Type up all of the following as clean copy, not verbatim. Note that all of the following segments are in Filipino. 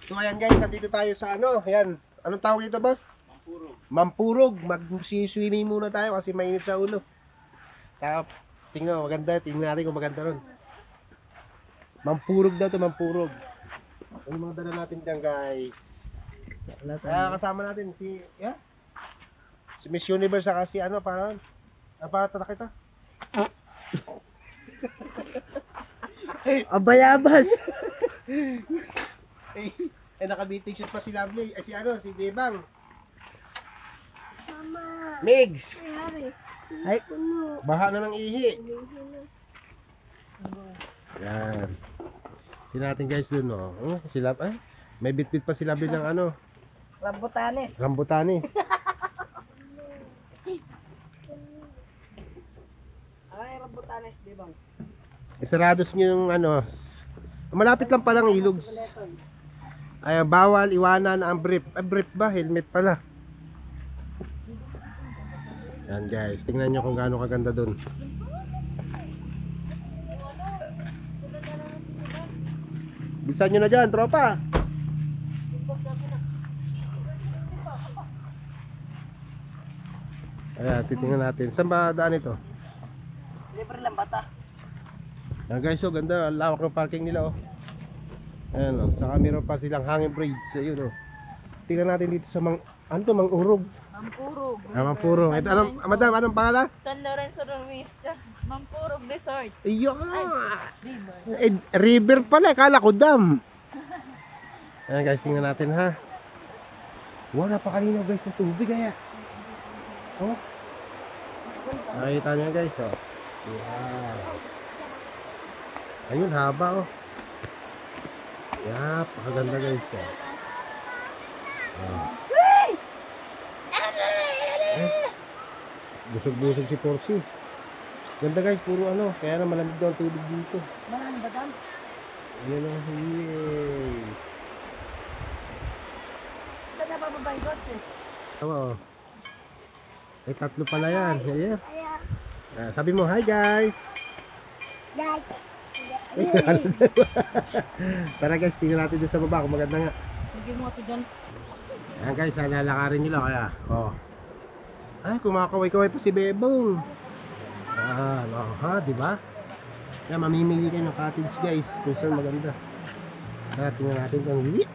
So ayan guys, nandito tayo sa ano, ayan. Anong tawag dito, boss? Mampurog. Mag-swimming muna tayo kasi mainit sa ulo. Tapos, tingnan maganda. Tingnan natin kung maganda ron. Mampurog daw to, mampurog. Ano mga dala natin dyan, guys? Kasama natin si, si Miss Universe saka si ano, parang, napatata kita. Abayabas. Nakabiting shoot pa si Lovely. Si ano, si Debang. Mama. Migs. Ay, Baha na ng ihi. Yan. Sino natin guys dun, no? Si Lab, may bitbit pa si Lovely ng ano. Rambutanes. Rambutani. Ay, rambutanes, di bang? Isarados nyo yung ano. Malapit lang palang ilog. Ay, bawal iwanan ang brief. Brief ba? Helmet pala. Yan guys, tingnan nyo kung gaano kaganda dun. Bilisan nyo na dyan, tropa. Ayan, titingnan natin. Saan ba daan ito? Libre lang bata. Yan guys, so ganda. Lawak ng parking nila, oh. Ayan, oh. Saka meron pa silang hanging bridge. Ayun, oh. Tingnan natin dito sa ano to, Mang-urog. Mampurog. Mampurog. Ito, madam, anong pangalan? San Lorenzo Romista. Mampurog Resort. Ayun. River pala. Kala ko dam. Ayan guys, tingnan natin ha. Wow, napakalinaw guys ng tubig kaya. Oh. Nakita nyo guys, oh. Wow. Ayun, haba, oh. Yeah, pakaganda guys, oh. Oh. Busog-busog si Porcy. Ganda guys, puro ano. Kaya na malamig daw ang tubig dito. Maraming badam. Ayan ang yay. Saan na bababay got eh? Oo. Eh, tatlo pala yan. Ayan. Sabi mo, hi guys. Guys. Tara guys, tingnan natin doon sa baba kung maganda nga. Sige mo ito dyan. Ayan guys, lalakarin nila kaya. Oh. Ay, kumakaway-kaway pa si Bebong. Ha, di ba? Yan, mamimili kayo ng cottage guys. Kung saan maganda. Tara, tingnan natin kung hindi.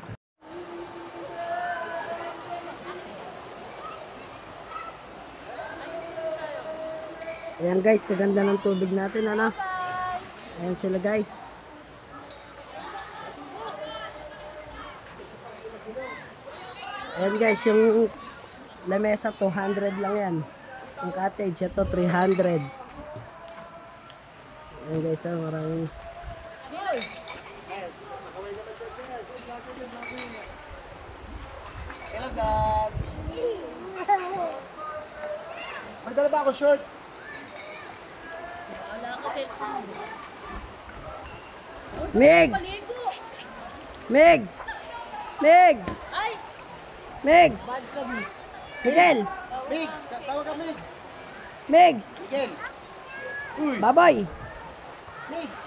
Ayan guys, kaganda ng tubig natin, ano? Ayan sila guys. Ayan guys, yung lamesa 200 lang yan. Yung cottage, ito 300. Ayan guys, maraming... Hello guys. May dala ba ako short? Migs! Migs! Migs! Migs! Miguel! Migs! Tawag ka Migs! Migs! Miguel! Uy! Baboy! Migs!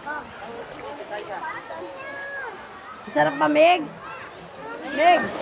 Masarap ba, Migs? Migs!